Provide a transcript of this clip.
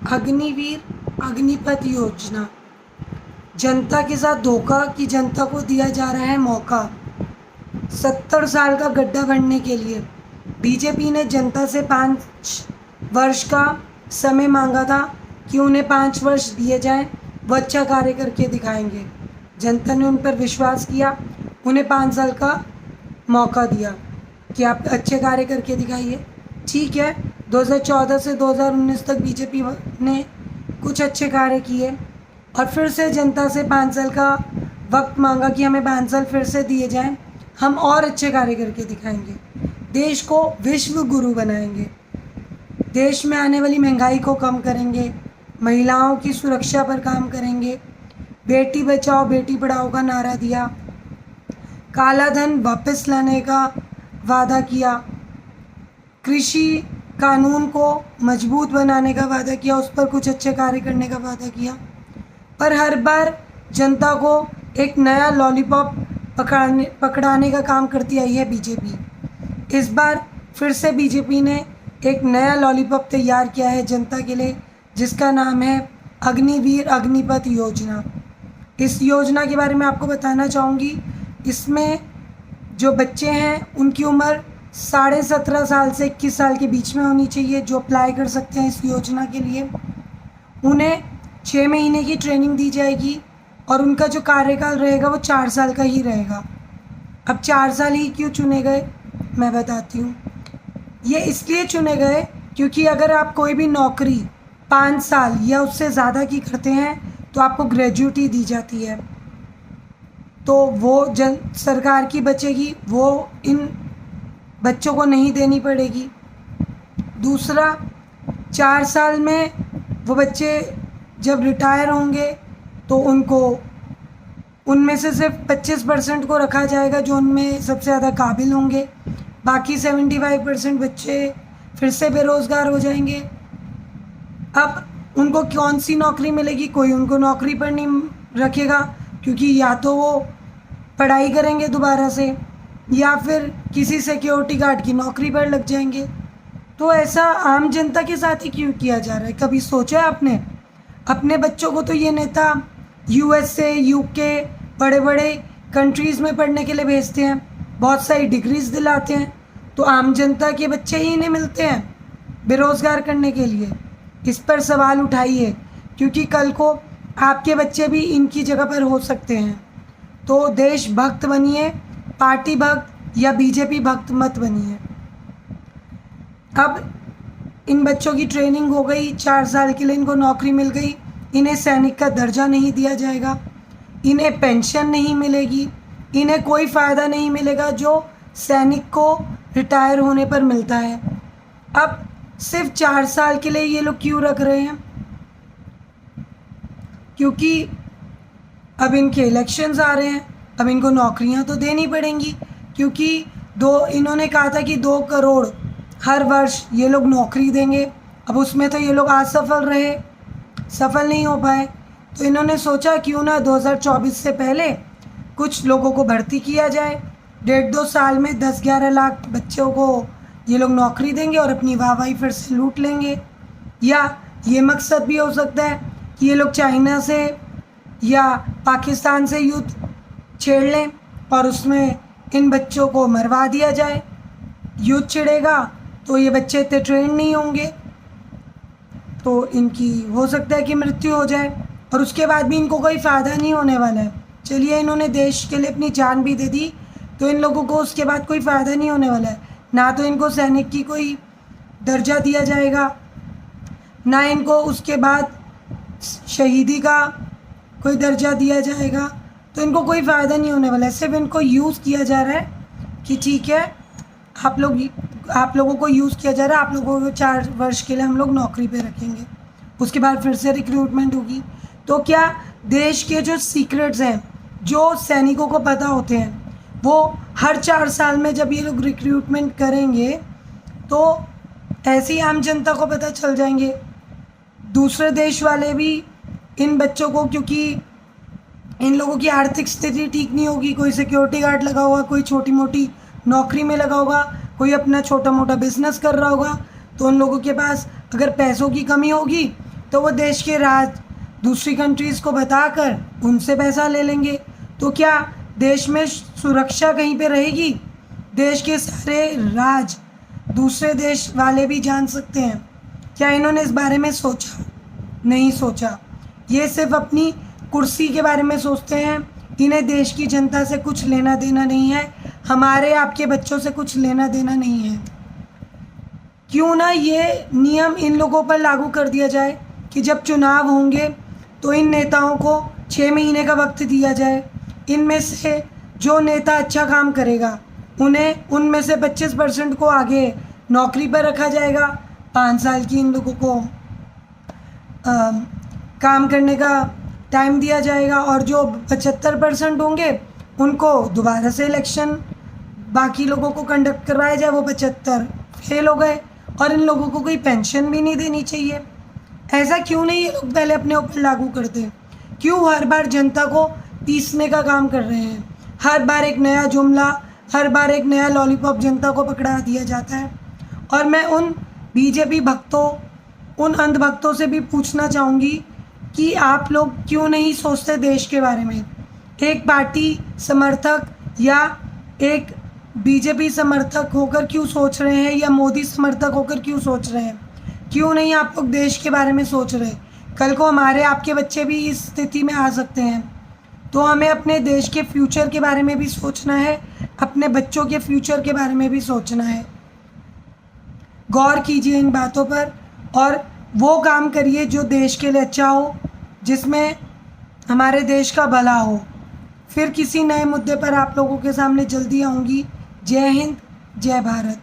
अग्निवीर अग्निपथ योजना, जनता के साथ धोखा कि जनता को दिया जा रहा है मौका। 70 साल का गड्ढा भरने के लिए बीजेपी ने जनता से 5 वर्ष का समय मांगा था कि उन्हें 5 वर्ष दिए जाएं, वो अच्छा कार्य करके दिखाएंगे। जनता ने उन पर विश्वास किया, उन्हें 5 साल का मौका दिया कि आप अच्छे कार्य करके दिखाइए। ठीक है, 2014 से 2019 तक बीजेपी ने कुछ अच्छे कार्य किए और फिर से जनता से 5 साल का वक्त मांगा कि हमें 5 साल फिर से दिए जाएं, हम और अच्छे कार्य करके दिखाएंगे, देश को विश्व गुरु बनाएंगे, देश में आने वाली महंगाई को कम करेंगे, महिलाओं की सुरक्षा पर काम करेंगे, बेटी बचाओ बेटी पढ़ाओ का नारा दिया, काला धन वापस लाने का वादा किया, कृषि कानून को मजबूत बनाने का वादा किया, उस पर कुछ अच्छे कार्य करने का वादा किया। पर हर बार जनता को एक नया लॉलीपॉप पकड़ाने का काम करती आई है बीजेपी। इस बार फिर से बीजेपी ने एक नया लॉलीपॉप तैयार किया है जनता के लिए, जिसका नाम है अग्निवीर अग्निपथ योजना। इस योजना के बारे में आपको बताना चाहूँगी। इसमें जो बच्चे हैं उनकी उम्र 17.5 साल से 21 साल के बीच में होनी चाहिए, जो अप्लाई कर सकते हैं इस योजना के लिए। उन्हें 6 महीने की ट्रेनिंग दी जाएगी और उनका जो कार्यकाल रहेगा वो 4 साल का ही रहेगा। अब 4 साल ही क्यों चुने गए मैं बताती हूँ। ये इसलिए चुने गए क्योंकि अगर आप कोई भी नौकरी 5 साल या उससे ज़्यादा की करते हैं तो आपको ग्रेजुएटी दी जाती है, तो वो सरकार की बचेगी, वो इन बच्चों को नहीं देनी पड़ेगी। दूसरा, 4 साल में वो बच्चे जब रिटायर होंगे तो उनमें से सिर्फ 25% को रखा जाएगा जो उनमें सबसे ज़्यादा काबिल होंगे, बाकी 75% बच्चे फिर से बेरोज़गार हो जाएंगे। अब उनको कौन सी नौकरी मिलेगी? कोई उनको नौकरी पर नहीं रखेगा, क्योंकि या तो वो पढ़ाई करेंगे दोबारा से या फिर किसी सिक्योरिटी गार्ड की नौकरी पर लग जाएंगे। तो ऐसा आम जनता के साथ ही क्यों किया जा रहा है? कभी सोचा है आपने? अपने बच्चों को तो ये नेता USA, UK बड़े बड़े कंट्रीज़ में पढ़ने के लिए भेजते हैं, बहुत सारी डिग्रीज़ दिलाते हैं, तो आम जनता के बच्चे ही इन्हें मिलते हैं बेरोज़गार करने के लिए। इस पर सवाल उठाइए, क्योंकि कल को आपके बच्चे भी इनकी जगह पर हो सकते हैं। तो देशभक्त बनिए, पार्टी भक्त या बीजेपी भक्त मत बनिए। अब इन बच्चों की ट्रेनिंग हो गई, 4 साल के लिए इनको नौकरी मिल गई, इन्हें सैनिक का दर्जा नहीं दिया जाएगा, इन्हें पेंशन नहीं मिलेगी, इन्हें कोई फ़ायदा नहीं मिलेगा जो सैनिक को रिटायर होने पर मिलता है। अब सिर्फ 4 साल के लिए ये लोग क्यों रख रहे हैं? क्योंकि अब इनके इलेक्शंस आ रहे हैं, अब इनको नौकरियां तो देनी पड़ेंगी, क्योंकि इन्होंने कहा था कि 2 करोड़ हर वर्ष ये लोग नौकरी देंगे। अब उसमें तो ये लोग असफल रहे, सफल नहीं हो पाए, तो इन्होंने सोचा क्यों ना 2024 से पहले कुछ लोगों को भर्ती किया जाए। 1.5-2 साल में 10-11 लाख बच्चों को ये लोग नौकरी देंगे और अपनी वाहवाही फिर से लूट लेंगे। या ये मकसद भी हो सकता है कि ये लोग चाइना से या पाकिस्तान से युद्ध छेड़ लें और उसमें इन बच्चों को मरवा दिया जाए। युद्ध छिड़ेगा तो ये बच्चे इतने ट्रेन नहीं होंगे, तो इनकी हो सकता है कि मृत्यु हो जाए और उसके बाद भी इनको कोई फ़ायदा नहीं होने वाला है। चलिए, इन्होंने देश के लिए अपनी जान भी दे दी, तो इन लोगों को उसके बाद कोई फ़ायदा नहीं होने वाला है। ना तो इनको सैनिक की कोई दर्जा दिया जाएगा, ना इनको उसके बाद शहीदी का कोई दर्जा दिया जाएगा, तो इनको कोई फ़ायदा नहीं होने वाला है। सिर्फ इनको यूज़ किया जा रहा है कि ठीक है, आप लोगों को यूज़ किया जा रहा है, आप लोगों को 4 वर्ष के लिए हम लोग नौकरी पे रखेंगे, उसके बाद फिर से रिक्रूटमेंट होगी। तो क्या देश के जो सीक्रेट्स हैं, जो सैनिकों को पता होते हैं, वो हर 4 साल में जब ये लोग रिक्रूटमेंट करेंगे तो ऐसी आम जनता को पता चल जाएंगे। दूसरे देश वाले भी इन बच्चों को, क्योंकि इन लोगों की आर्थिक स्थिति ठीक नहीं होगी, कोई सिक्योरिटी गार्ड लगा होगा, कोई छोटी मोटी नौकरी में लगा होगा, कोई अपना छोटा मोटा बिजनेस कर रहा होगा, तो उन लोगों के पास अगर पैसों की कमी होगी तो वो देश के राज दूसरी कंट्रीज़ को बताकर उनसे पैसा ले लेंगे। तो क्या देश में सुरक्षा कहीं पे रहेगी? देश के सारे राज दूसरे देश वाले भी जान सकते हैं। क्या इन्होंने इस बारे में सोचा? नहीं सोचा। ये सिर्फ अपनी कुर्सी के बारे में सोचते हैं। इन्हें देश की जनता से कुछ लेना देना नहीं है, हमारे आपके बच्चों से कुछ लेना देना नहीं है। क्यों ना ये नियम इन लोगों पर लागू कर दिया जाए कि जब चुनाव होंगे तो इन नेताओं को 6 महीने का वक्त दिया जाए। इनमें से जो नेता अच्छा काम करेगा उन्हें उनमें से 25% को आगे नौकरी पर रखा जाएगा। 5 साल की इन लोगों को काम करने का टाइम दिया जाएगा और जो 75% होंगे उनको दोबारा से इलेक्शन बाकी लोगों को कंडक्ट करवाया जाए। वो 75 फेल हो गए और इन लोगों को कोई पेंशन भी नहीं देनी चाहिए। ऐसा क्यों नहीं ये लोग पहले अपने ऊपर लागू करते? क्यों हर बार जनता को पीसने का काम कर रहे हैं? हर बार एक नया जुमला, हर बार एक नया लॉलीपॉप जनता को पकड़ा दिया जाता है। और मैं उन बीजेपी भक्तों, उन अंधभक्तों से भी पूछना चाहूँगी कि आप लोग क्यों नहीं सोचते देश के बारे में? एक पार्टी समर्थक या एक बीजेपी समर्थक होकर क्यों सोच रहे हैं या मोदी समर्थक होकर क्यों सोच रहे हैं? क्यों नहीं आप लोग देश के बारे में सोच रहे? कल को हमारे आपके बच्चे भी इस स्थिति में आ सकते हैं, तो हमें अपने देश के फ्यूचर के बारे में भी सोचना है, अपने बच्चों के फ्यूचर के बारे में भी सोचना है। गौर कीजिए इन बातों पर और वो काम करिए जो देश के लिए अच्छा हो, जिसमें हमारे देश का भला हो। फिर किसी नए मुद्दे पर आप लोगों के सामने जल्दी आऊँगी। जय हिंद, जय भारत।